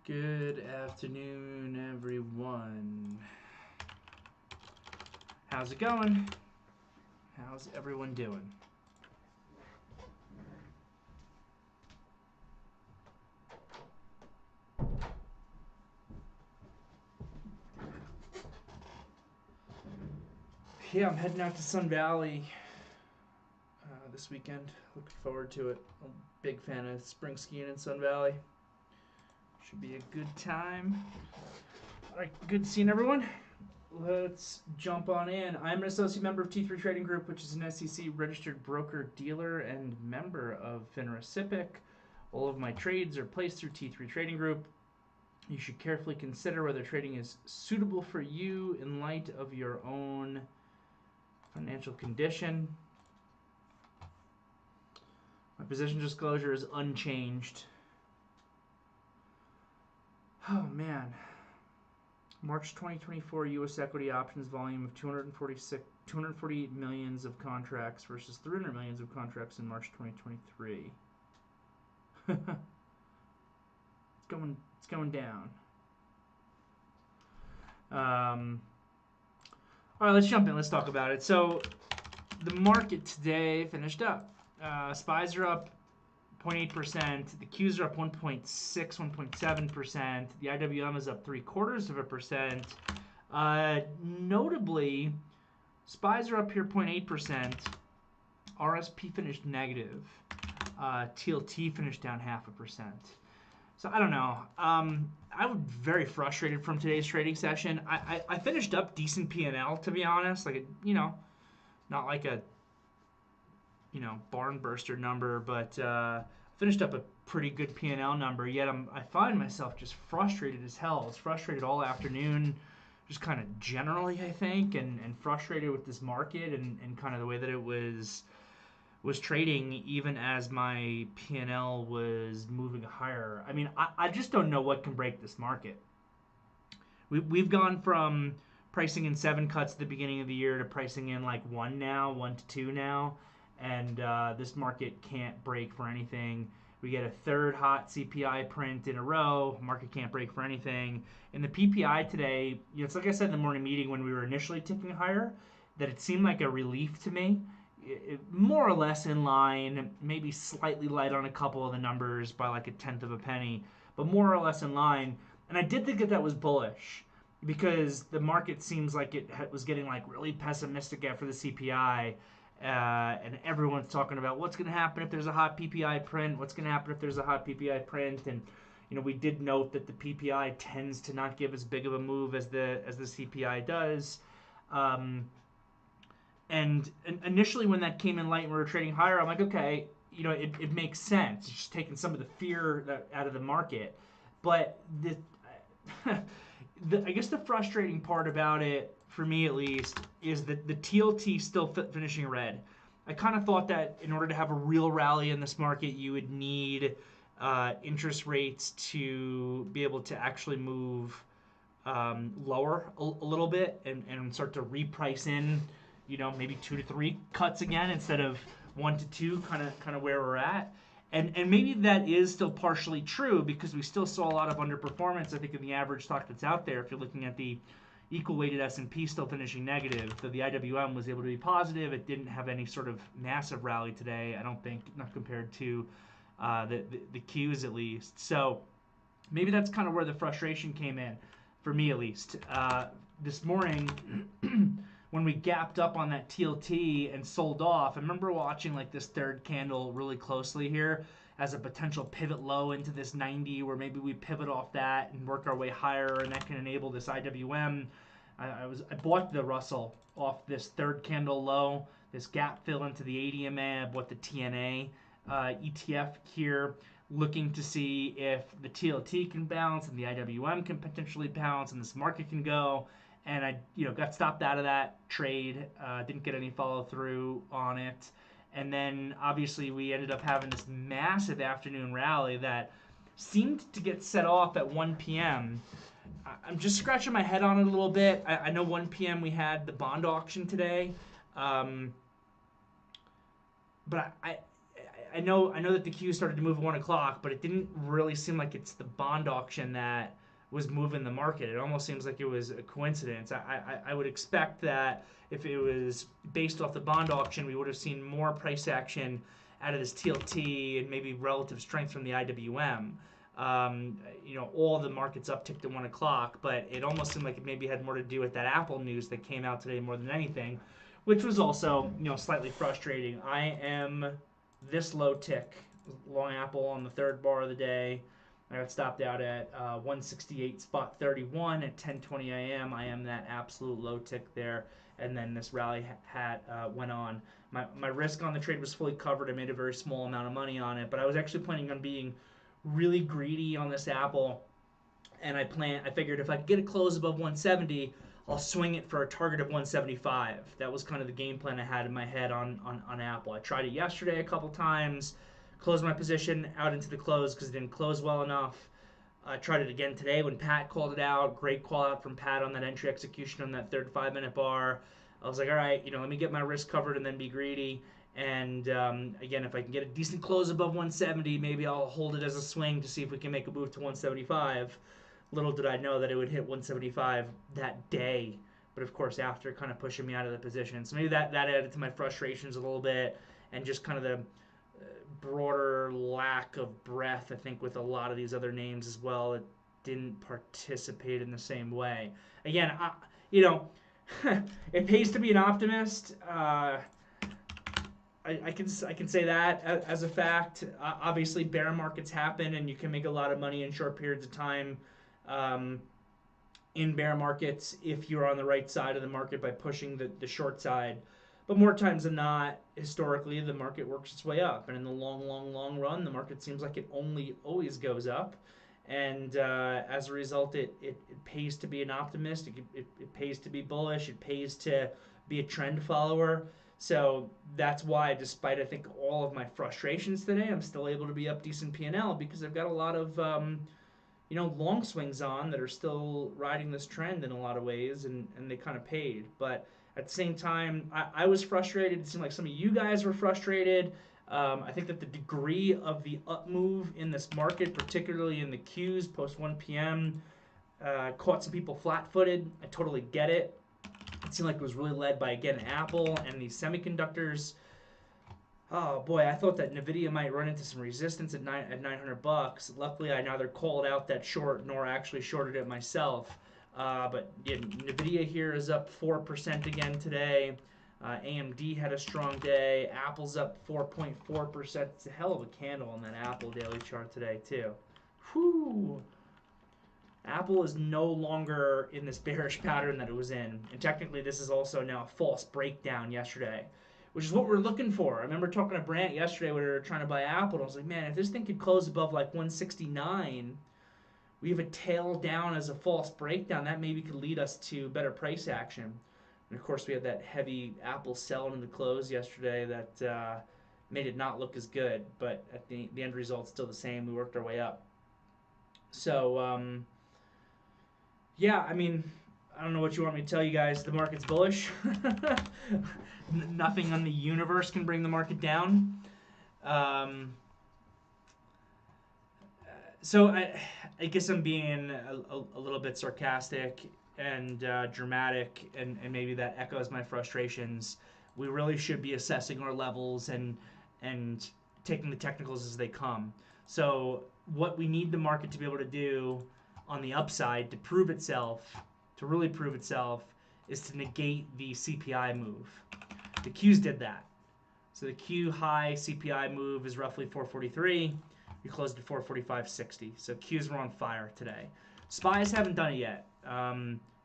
Good afternoon, everyone. How's it going? How's everyone doing? Yeah, I'm heading out to Sun Valley this weekend. Looking forward to it. I'm a big fan of spring skiing in Sun Valley. Should be a good time. All right, good seeing everyone. Let's jump on in. I'm an associate member of T3 Trading Group, which is an SEC registered broker dealer and member of FINRA SIPC. All of my trades are placed through T3 Trading Group. You should carefully consider whether trading is suitable for you in light of your own financial condition. My position disclosure is unchanged. Oh man. March 2024 U.S. equity options volume of 248 millions of contracts versus 300 millions of contracts in March 2023. It's going down. All right, let's jump in. Let's talk about it. So the market today finished up. SPYs are up 0.8%. The Qs are up 1.6, 1.7%. The IWM is up 0.75%. Notably, SPYs are up here 0.8%. RSP finished negative. TLT finished down 0.5%. So I don't know. I was very frustrated from today's trading session. I finished up decent P&L, to be honest. Like, not like a barn burster number, but finished up a pretty good P&L number. Yet I find myself just frustrated as hell. I was frustrated all afternoon, just kind of generally, I think, and frustrated with this market and kind of the way that it was trading, even as my P&L was moving higher. I mean, I just don't know what can break this market. We've gone from pricing in 7 cuts at the beginning of the year to pricing in like 1 to 2 now. And this market can't break for anything. We get a third hot CPI print in a row. Market can't break for anything. In the PPI today, it's like I said in the morning meeting when we were initially ticking higher, that it seemed like a relief to me. More or less in line, maybe slightly light on a couple of the numbers by like 1/10 of a penny, but more or less in line. And I did think that was bullish because the market seems like it was getting like really pessimistic after the CPI. And everyone's talking about what's going to happen if there's a hot PPI print, what's going to happen if there's a hot PPI print. And we did note that the PPI tends to not give as big of a move as the CPI does. And initially when that came in light and we were trading higher, I'm like, okay, it makes sense. It's just taking some of the fear out of the market. But I guess the frustrating part about it, for me at least, is that the TLT still finishing red. I kind of thought that in order to have a real rally in this market, you would need interest rates to be able to actually move lower a little bit and start to reprice in, maybe 2 to 3 cuts again instead of 1 to 2, kind of where we're at. And maybe that is still partially true because we still saw a lot of underperformance, I think, in the average stock that's out there. If you're looking at the equal-weighted S&P still finishing negative, so the IWM was able to be positive. It didn't have any sort of massive rally today, I don't think, not compared to the Qs at least. So maybe that's kind of where the frustration came in, for me at least. This morning, when we gapped up on that TLT and sold off, I remember watching like this third candle really closely here as a potential pivot low into this 90, where maybe we pivot off that and work our way higher, and that can enable this IWM. I bought the Russell off this third candle low, this gap fill into the 80 MA. I bought the TNA ETF here, looking to see if the TLT can bounce and the IWM can potentially bounce and this market can go. And I got stopped out of that trade, didn't get any follow through on it. And then obviously we ended up having this massive afternoon rally that seemed to get set off at 1 p.m. I'm just scratching my head on it a little bit. I know 1 p.m. we had the bond auction today. But I know that the queue started to move at 1 o'clock, but it didn't really seem like it's the bond auction that was moving the market. It almost seems like it was a coincidence. I would expect that if it was based off the bond auction, we would have seen more price action out of this TLT and maybe relative strength from the IWM. All the markets upticked at 1 o'clock, but it almost seemed like it maybe had more to do with that Apple news that came out today more than anything, which was also, slightly frustrating. I am this low tick, long Apple on the third bar of the day. I got stopped out at 168 spot 31 at 10:20 a.m. I am that absolute low tick there, and then this rally hat went on. My risk on the trade was fully covered. I made a very small amount of money on it, but I was actually planning on being really greedy on this Apple, and I figured if I could get a close above 170, I'll swing it for a target of 175. That was kind of the game plan I had in my head on Apple. I tried it yesterday a couple times, closed my position out into the close because it didn't close well enough. I tried it again today when Pat called it out. Great call out from Pat on that entry execution on that third 5-minute bar. I was like, all right, let me get my risk covered and then be greedy. And again, if I can get a decent close above 170, maybe I'll hold it as a swing to see if we can make a move to 175. Little did I know that it would hit 175 that day. But of course, after kind of pushing me out of the position. So maybe that added to my frustrations a little bit, and just kind of the broader lack of breath, I think, with a lot of these other names as well that didn't participate in the same way. Again, it pays to be an optimist. I can say that as a fact. Obviously, bear markets happen, and you can make a lot of money in short periods of time in bear markets if you're on the right side of the market by pushing the short side. But more times than not, historically, the market works its way up. And in the long run, the market seems like it always goes up. And as a result, it pays to be an optimist. It pays to be bullish. It pays to be a trend follower. So that's why, despite, I think, all of my frustrations today, I'm still able to be up decent P&L because I've got a lot of long swings on that are still riding this trend in a lot of ways, and they kind of paid. But at the same time, I was frustrated. It seemed like some of you guys were frustrated. I think that the degree of the up move in this market, particularly in the Qs post 1 p.m., caught some people flat-footed. I totally get it. It seemed like it was really led by, again, Apple and these semiconductors. Oh boy, I thought that Nvidia might run into some resistance at $900. Luckily, I neither called out that short nor actually shorted it myself. But yeah, Nvidia here is up 4% again today. AMD had a strong day. Apple's up 4.4%. It's a hell of a candle on that Apple daily chart today too. Whew. Apple is no longer in this bearish pattern that it was in. And technically, this is also now a false breakdown yesterday, which is what we're looking for. I remember talking to Brant yesterday when we were trying to buy Apple, and I was like, man, if this thing could close above like 169, we have a tail down as a false breakdown. That maybe could lead us to better price action. And of course, we had that heavy Apple sell in the close yesterday that made it not look as good. But at the end result, still the same. We worked our way up. So, yeah, I mean, I don't know what you want me to tell you guys. The market's bullish. Nothing on the universe can bring the market down. So I guess I'm being a little bit sarcastic and dramatic, and maybe that echoes my frustrations. We really should be assessing our levels and taking the technicals as they come. So what we need the market to be able to do on the upside to prove itself, to really prove itself, is to negate the CPI move. The Qs did that. So the Q high CPI move is roughly 443. We closed at 445.60. So Qs were on fire today. SPYs haven't done it yet.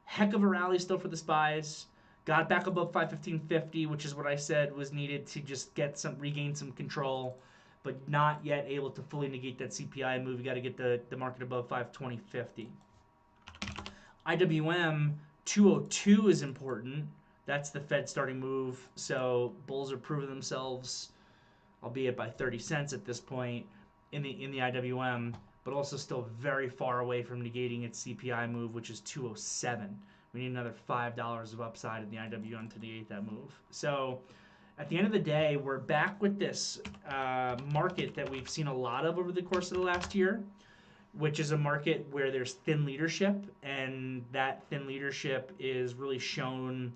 Heck of a rally still for the SPYs. Got back above 515.50, which is what I said was needed to just regain some control, but not yet able to fully negate that CPI move. You got to get the market above 520.50. IWM 202 is important. That's the Fed starting move. So bulls are proving themselves, albeit by 30 cents at this point in the IWM, but also still very far away from negating its CPI move, which is 207. We need another $5 of upside in the IWM to negate that move. So at the end of the day, we're back with this market that we've seen a lot of over the course of the last year, which is a market where there's thin leadership, and that thin leadership is really shown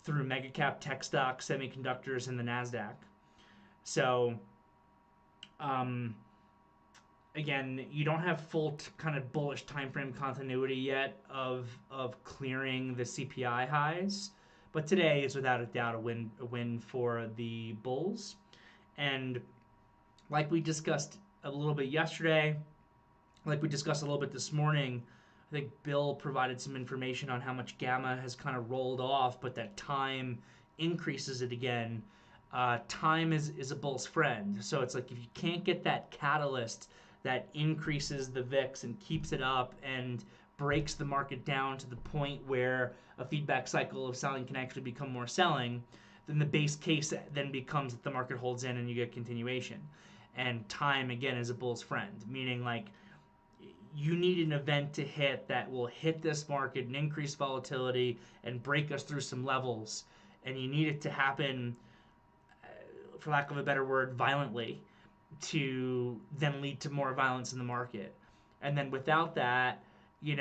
through mega cap tech stocks, semiconductors, and the NASDAQ. So, again, you don't have full kind of bullish time frame continuity yet of clearing the CPI highs, but today is without a doubt a win for the bulls. And like we discussed a little bit yesterday, like we discussed a little bit this morning, I think Bill provided some information on how much gamma has kind of rolled off, but that time increases it again. Time is a bull's friend. So it's like if you can't get that catalyst that increases the VIX and keeps it up and breaks the market down to the point where a feedback cycle of selling can actually become more selling, then the base case then becomes that the market holds in and you get continuation. And time, again, is a bull's friend, meaning like you need an event to hit that will hit this market and increase volatility and break us through some levels. And you need it to happen, for lack of a better word, violently, to then lead to more violence in the market. And then without that,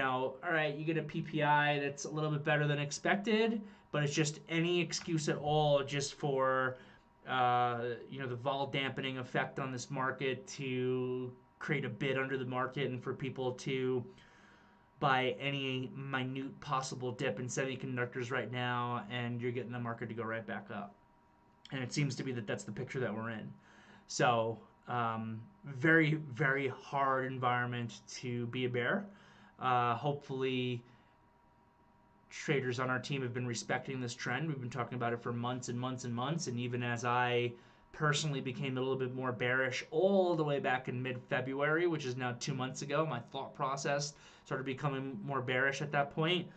all right, you get a PPI that's a little bit better than expected, but it's just any excuse at all just for, the vol dampening effect on this market to create a bid under the market and for people to buy any minute possible dip in semiconductors right now, and you're getting the market to go right back up. And it seems to be that that's the picture that we're in. So, very, very hard environment to be a bear. Hopefully, traders on our team have been respecting this trend. We've been talking about it for months and months and months, and even as I personally became a little bit more bearish all the way back in mid-February, which is now 2 months ago, my thought process started becoming more bearish at that point.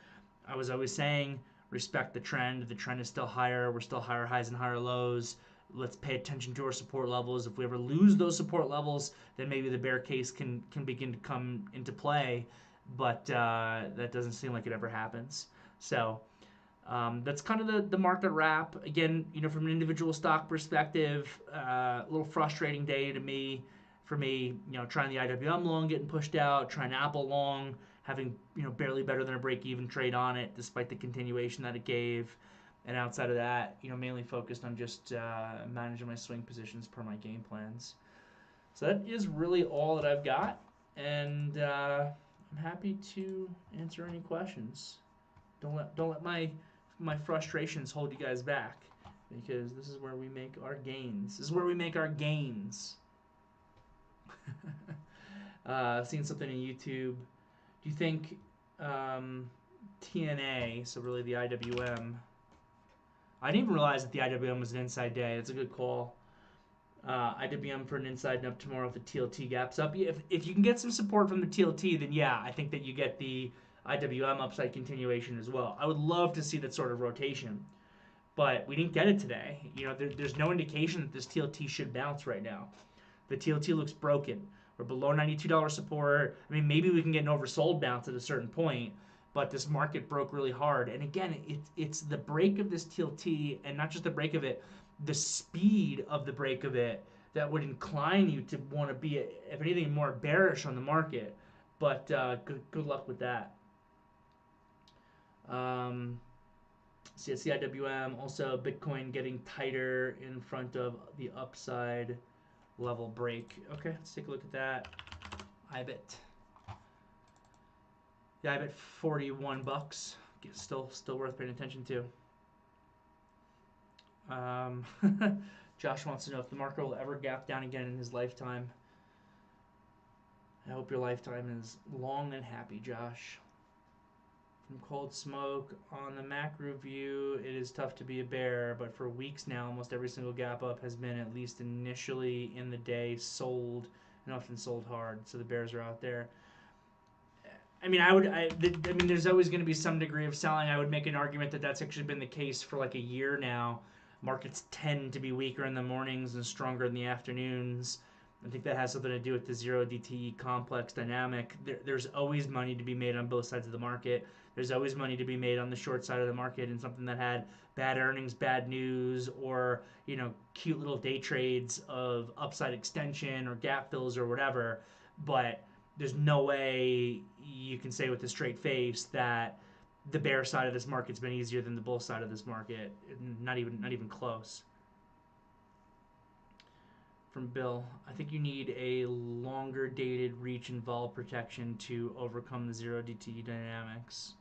I was always saying, respect the trend. The trend is still higher. We're still higher highs and higher lows. Let's pay attention to our support levels. If we ever lose those support levels, then maybe the bear case can begin to come into play. But that doesn't seem like it ever happens. So that's kind of the market wrap. Again, from an individual stock perspective, a little frustrating day for me, trying the IWM long, getting pushed out, trying Apple long, having, barely better than a break-even trade on it, despite the continuation that it gave. And outside of that, mainly focused on just managing my swing positions per my game plans. So that is really all that I've got. And I'm happy to answer any questions. Don't let my frustrations hold you guys back, because this is where we make our gains. This is where we make our gains. I've seen something on YouTube. Do you think TNA, so really the IWM, I didn't even realize that the IWM was an inside day. That's a good call. IWM for an inside and up tomorrow if the TLT gaps up. If you can get some support from the TLT, then yeah, I think that you get the IWM upside continuation as well. I would love to see that sort of rotation, but we didn't get it today. There's no indication that this TLT should bounce right now. The TLT looks broken. We're below $92 support. I mean, maybe we can get an oversold bounce at a certain point, but this market broke really hard. And again, it's the break of this TLT, and not just the break of it, the speed of the break of it that would incline you to want to be, if anything, more bearish on the market. But good luck with that. CIWM, also Bitcoin getting tighter in front of the upside level break. Okay, let's take a look at that. IBIT. Yeah, IBIT $41. Still worth paying attention to. Josh wants to know if the market will ever gap down again in his lifetime. I hope your lifetime is long and happy, Josh. From Cold Smoke, on the macro view, it is tough to be a bear, but for weeks now, almost every single gap up has been, at least initially in the day, sold, and often sold hard. So the bears are out there. I mean, there's always going to be some degree of selling. I would make an argument that that's actually been the case for like a year now. Markets tend to be weaker in the mornings and stronger in the afternoons. I think that has something to do with the zero DTE complex dynamic. There's always money to be made on both sides of the market. There's always money to be made on the short side of the market in something that had bad earnings, bad news, or cute little day trades of upside extension or gap fills or whatever. But there's no way you can say with a straight face that the bear side of this market's been easier than the bull side of this market. Not even close. From Bill, I think you need a longer dated reach and vol protection to overcome the zero DTE dynamics.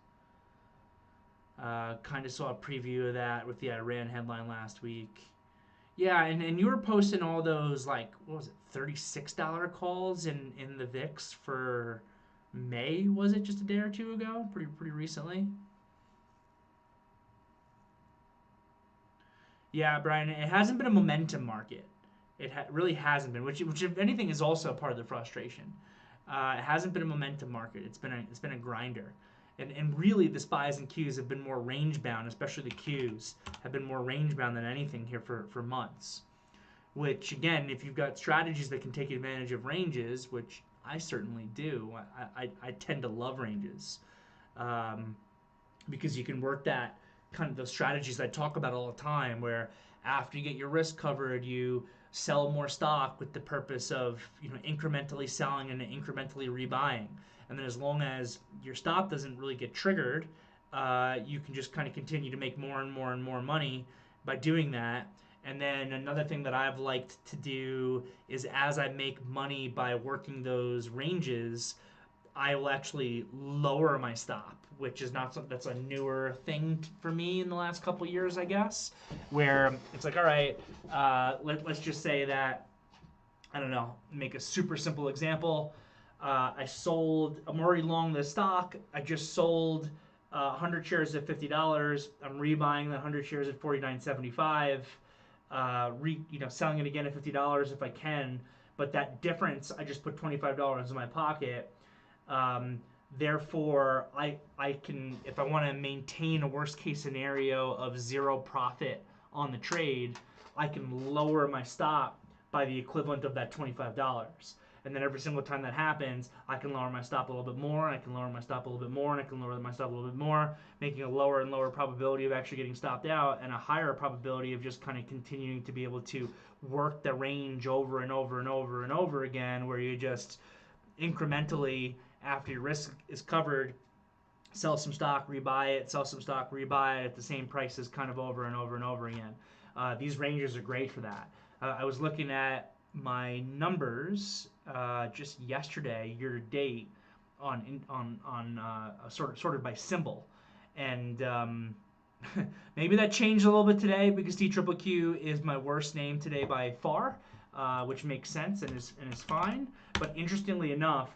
Kind of saw a preview of that with the Iran headline last week. Yeah, and you were posting all those, like, what was it, $36 calls in the VIX for May, was it, just a day or two ago? Pretty recently. Yeah, Brian, it hasn't been a momentum market. It really hasn't been, which if anything is also part of the frustration. It hasn't been a momentum market. It's been a grinder, and really the spies and Qs have been more range bound, especially the Qs have been more range bound than anything here for months. Which again, if you've got strategies that can take advantage of ranges, which I certainly do, I tend to love ranges, because you can work that kind of those strategies I talk about all the time, where after you get your risk covered, you sell more stock with the purpose of incrementally selling and incrementally rebuying, and then as long as your stop doesn't really get triggered, you can just kind of continue to make more and more and more money by doing that. And then another thing that I've liked to do is, as I make money by working those ranges, I will actually lower my stop, which is not something that's a newer thing for me in the last couple years, I guess, where it's like, all right, let's just say that, I don't know, make a super simple example. I'm already long the stock. I just sold 100 shares at $50. I'm rebuying the 100 shares at $49.75. Selling it again at $50 if I can. But that difference, I just put $25 in my pocket. Therefore, I can, if I want to maintain a worst case scenario of zero profit on the trade, I can lower my stop by the equivalent of that $25. And then every single time that happens, I can lower my stop a little bit more, and I can lower my stop a little bit more, and I can lower my stop a little bit more, making a lower and lower probability of actually getting stopped out, and a higher probability of just kind of continuing to be able to work the range over and over and over and over again, where you just incrementally, after your risk is covered, sell some stock, rebuy it, sell some stock, rebuy it at the same prices kind of over and over and over again. These ranges are great for that. I was looking at my numbers just yesterday, year to date, sorted by symbol, and maybe that changed a little bit today because TQQQ is my worst name today by far, which makes sense and is fine. But interestingly enough,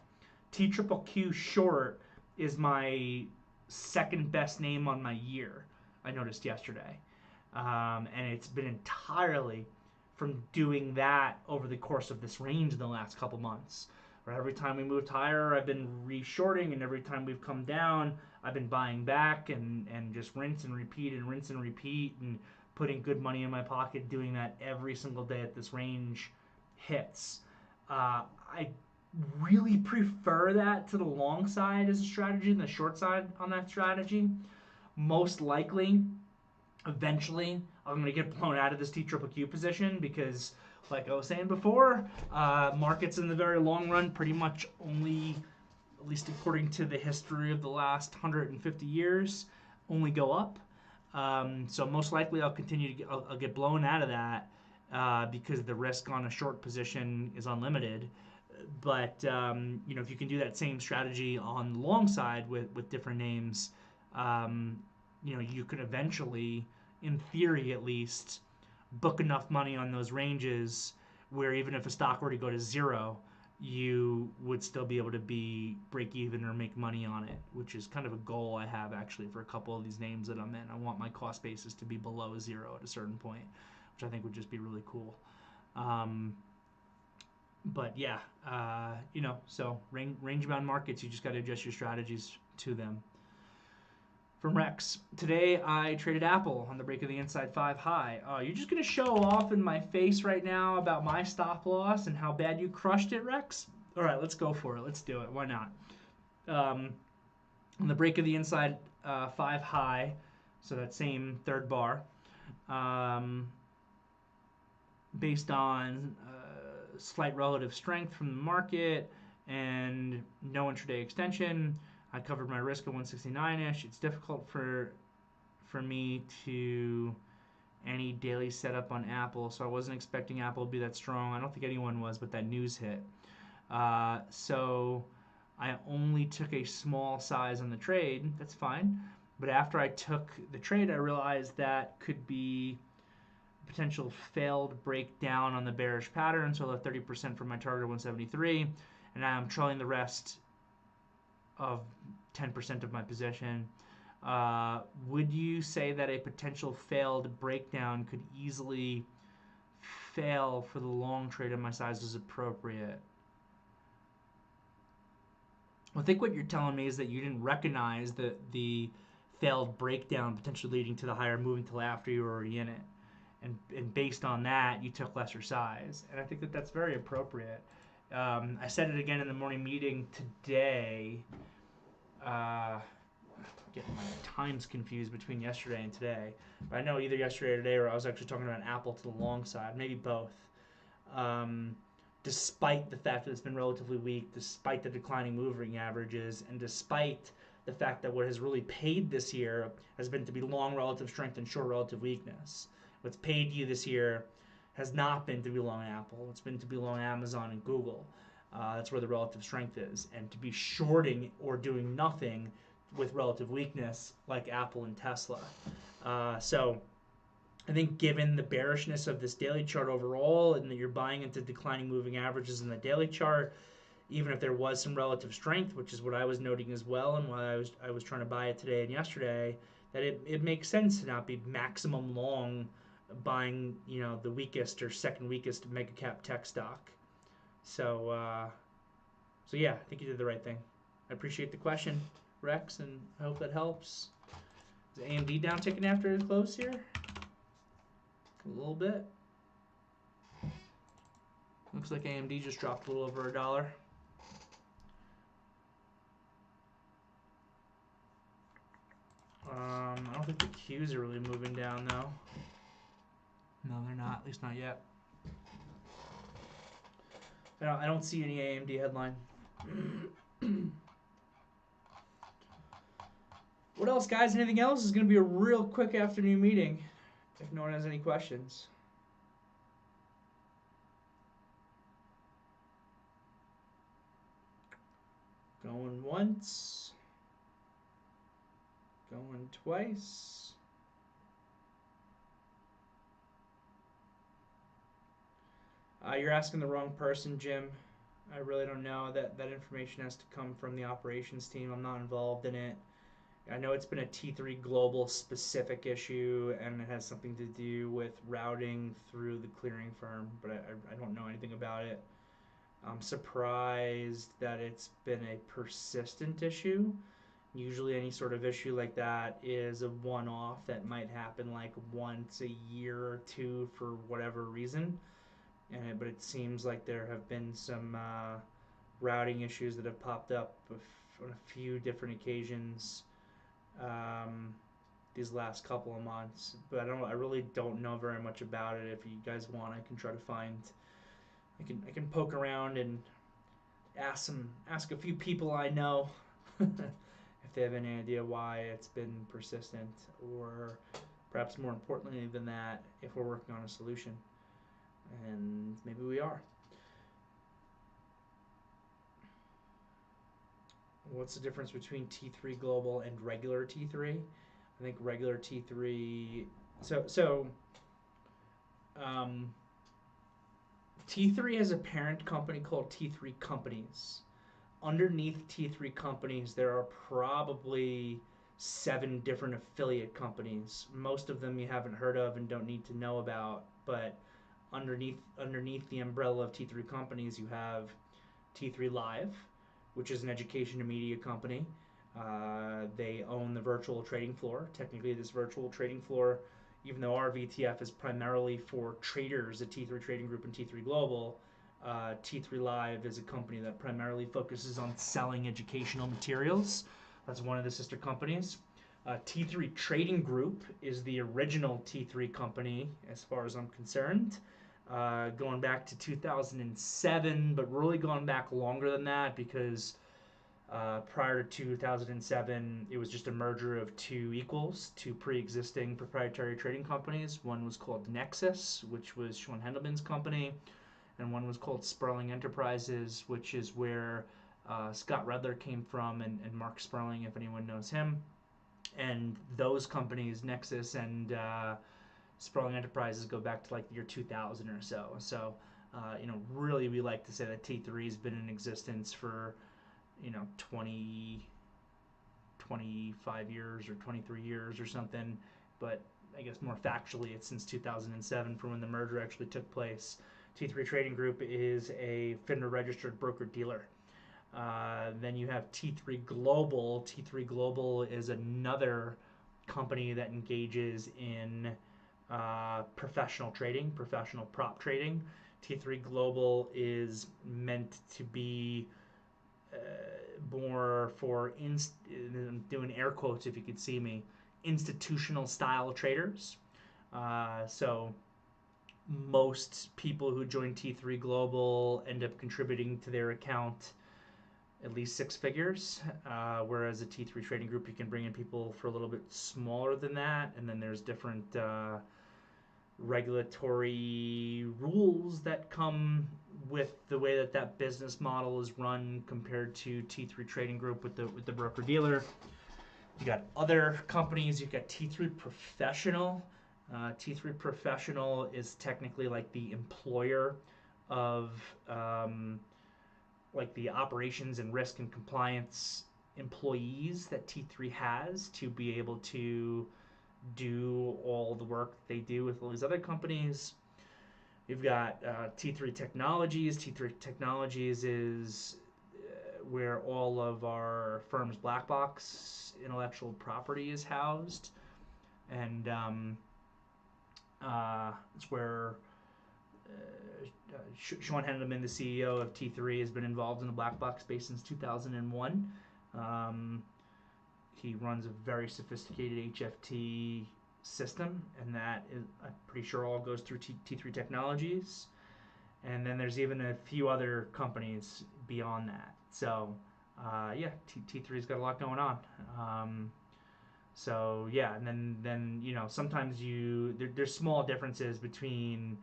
TQQQ short is my second best name on my year, I noticed yesterday, and it's been entirely from doing that over the course of this range in the last couple months. Where every time we moved higher, I've been re-shorting, and every time we've come down, I've been buying back and just rinse and repeat and putting good money in my pocket, doing that every single day at this range hits. I really prefer that to the long side as a strategy than the short side on that strategy. Most likely, eventually, I'm going to get blown out of this TQQQ position because, like I was saying before, markets in the very long run pretty much only, at least according to the history of the last 150 years, only go up. So most likely I'll continue to I'll get blown out of that because the risk on a short position is unlimited. But if you can do that same strategy on the long side with different names, you can eventually, in theory at least, book enough money on those ranges where even if a stock were to go to zero, you would still be able to break even or make money on it, which is kind of a goal I have actually for a couple of these names that I'm in. I want my cost basis to be below zero at a certain point, which I think would just be really cool. But yeah, so range bound markets, you just got to adjust your strategies to them. From Rex. Today I traded Apple on the break of the inside 5 high. You're just going to show off in my face right now about my stop loss and how bad you crushed it, Rex? All right, let's go for it. Let's do it. Why not? On the break of the inside 5 high, so that same third bar, based on slight relative strength from the market and no intraday extension, I covered my risk at 169-ish. It's difficult for me to any daily setup on Apple, so I wasn't expecting Apple to be that strong. I don't think anyone was, but that news hit. So I only took a small size on the trade. That's fine. But after I took the trade, I realized that could be potential failed breakdown on the bearish pattern. So I left 30% from my target of 173, and now I'm trailing the rest of 10% of my position. Would you say that a potential failed breakdown could easily fail for the long trade and my size is appropriate? I think what you're telling me is that you didn't recognize the failed breakdown potentially leading to the higher move until after you were already in it. And based on that, you took lesser size. And I think that that's very appropriate. I said it again in the morning meeting today. Getting my times confused between yesterday and today. But I know either yesterday or today, or I was actually talking about Apple to the long side, maybe both. Despite the fact that it's been relatively weak, despite the declining moving averages, and despite the fact that what has really paid this year has been to be long relative strength and short relative weakness. What's paid you this year has not been to be long Apple. It's been to be long Amazon and Google. That's where the relative strength is. And to be shorting or doing nothing with relative weakness like Apple and Tesla. So I think given the bearishness of this daily chart overall and that you're buying into declining moving averages in the daily chart, even if there was some relative strength, which is what I was noting as well and why I was trying to buy it today and yesterday, that it makes sense to not be maximum long buying, the weakest or second weakest mega cap tech stock. So yeah, I think you did the right thing. I appreciate the question, Rex, and I hope that helps. Is AMD down ticking after it close here? A little bit. Looks like AMD just dropped a little over $1. I don't think the Qs are really moving down though. No, they're not. At least not yet. I don't see any AMD headline. What else, guys? Anything else? It's going to be a real quick afternoon meeting if no one has any questions. Going once. Going twice. You're asking the wrong person, Jim. I really don't know. That information has to come from the operations team. I'm not involved in it. I know it's been a T3 Global specific issue, and it has something to do with routing through the clearing firm, but I don't know anything about it. I'm surprised that it's been a persistent issue. Usually any sort of issue like that is a one-off that might happen like once a year or two for whatever reason. But it seems like there have been some routing issues that have popped up on a few different occasions these last couple of months. But I really don't know very much about it. If you guys want, I can try to find. I can poke around and ask a few people I know if they have any idea why it's been persistent, or perhaps more importantly than that, if we're working on a solution. And maybe we are. What's the difference between T3 Global and regular T3? I think regular T3. T3 has a parent company called T3 Companies. Underneath T3 Companies, there are probably 7 different affiliate companies. Most of them you haven't heard of and don't need to know about, but underneath the umbrella of T3 Companies, you have T3 Live, which is an education and media company. They own the virtual trading floor. Technically, this virtual trading floor, even though our VTF is primarily for traders at T3 Trading Group and T3 Global, T3 Live is a company that primarily focuses on selling educational materials. That's one of the sister companies. T3 Trading Group is the original T3 company, as far as I'm concerned, going back to 2007, but really going back longer than that because prior to 2007, it was just a merger of two equals, two pre-existing proprietary trading companies. One was called Nexus, which was Sean Hendelman's company, and one was called Sperling Enterprises, which is where Scott Redler came from, and Mark Sperling, if anyone knows him. And those companies, Nexus and Sperling Enterprises, go back to like the year 2000 or so. So, really we like to say that T3 has been in existence for 25 years or 23 years or something, but I guess more factually it's since 2007 from when the merger actually took place. T3 Trading Group is a FINRA registered broker-dealer. Then you have T3 Global. T3 Global is another company that engages in professional trading, professional prop trading. T3 Global is meant to be more for, I'm doing air quotes if you could see me, institutional style traders. So most people who join T3 Global end up contributing to their account at least six figures, whereas a T3 Trading Group, you can bring in people for a little bit smaller than that, and then there's different regulatory rules that come with the way that business model is run compared to T3 Trading Group with the broker dealer. You got other companies. You've got T3 Professional. T3 Professional is technically like the employer of like the operations and risk and compliance employees that T3 has to be able to do all the work they do with all these other companies. You've got T3 Technologies. T3 Technologies is where all of our firm's black box intellectual property is housed, and it's where Sean Hendelman, the CEO of T3, has been involved in the black box space since 2001. He runs a very sophisticated HFT system, and that is, I'm pretty sure, all goes through T3 Technologies. And then there's even a few other companies beyond that. So, T3's got a lot going on. So yeah, and then sometimes there's small differences between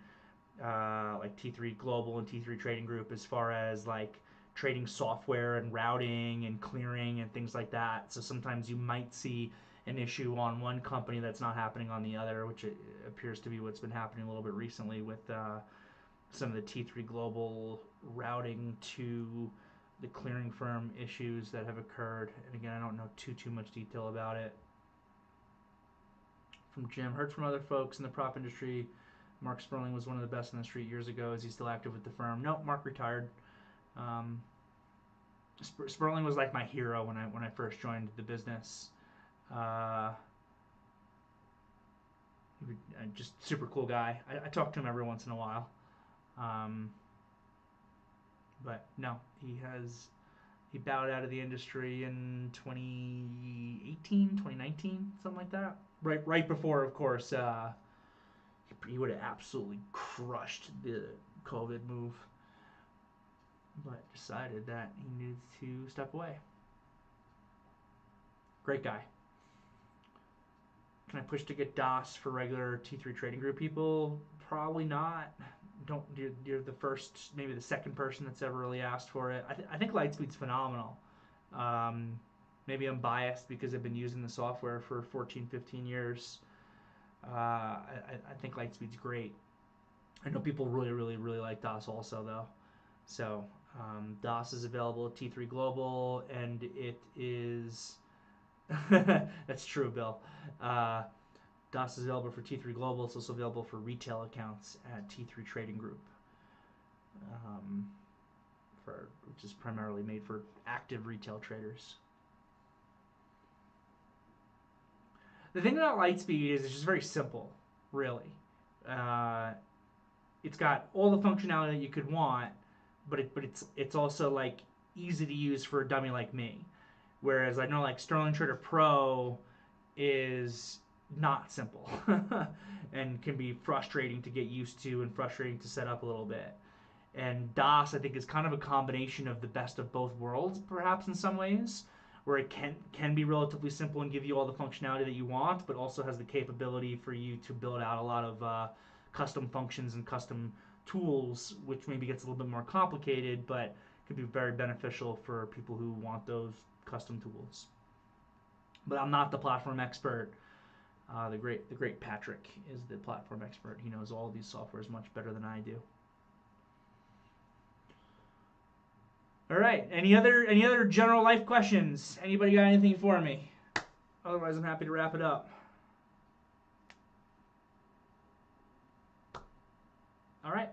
like T3 Global and T3 Trading Group as far as like trading software and routing and clearing and things like that. So sometimes you might see an issue on one company that's not happening on the other, which appears to be what's been happening a little bit recently with some of the T3 Global routing to the clearing firm issues that have occurred. And again, I don't know too much detail about it. From Jim, heard from other folks in the prop industry, Mark Sperling was one of the best in the street years ago. Is he still active with the firm? No, Mark retired. Sperling was like my hero when I first joined the business. Just super cool guy. I talk to him every once in a while. But no, he bowed out of the industry in 2018, 2019, something like that. Right before, of course, he would have absolutely crushed the COVID move, but decided that he needed to step away. Great guy. Can I push to get DOS for regular T3 Trading Group people? Probably not. You're the first, maybe the second person that's ever really asked for it. I think Lightspeed's phenomenal. Maybe I'm biased because I've been using the software for 14, 15 years. I think Lightspeed's great. I know people really, really, really like DOS also, though. So DOS is available at T3 Global, and it is... That's true, Bill. DOS is available for T3 Global. It's also available for retail accounts at T3 Trading Group, which is primarily made for active retail traders. The thing about Lightspeed is it's just very simple, really. It's got all the functionality that you could want, but it's also like easy to use for a dummy like me. Whereas I know like Sterling Trader Pro is not simple and can be frustrating to get used to and frustrating to set up a little bit. And DOS, I think, is kind of a combination of the best of both worlds, perhaps in some ways, where it can be relatively simple and give you all the functionality that you want, but also has the capability for you to build out a lot of custom functions and custom tools, which maybe gets a little bit more complicated, but could be very beneficial for people who want those custom tools. But I'm not the platform expert. The great Patrick is the platform expert. He knows all of these softwares much better than I do. All right. Any other general life questions? Anybody got anything for me? Otherwise, I'm happy to wrap it up. All right.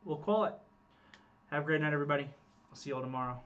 We'll call it. Have a great night, everybody. I'll see you all tomorrow.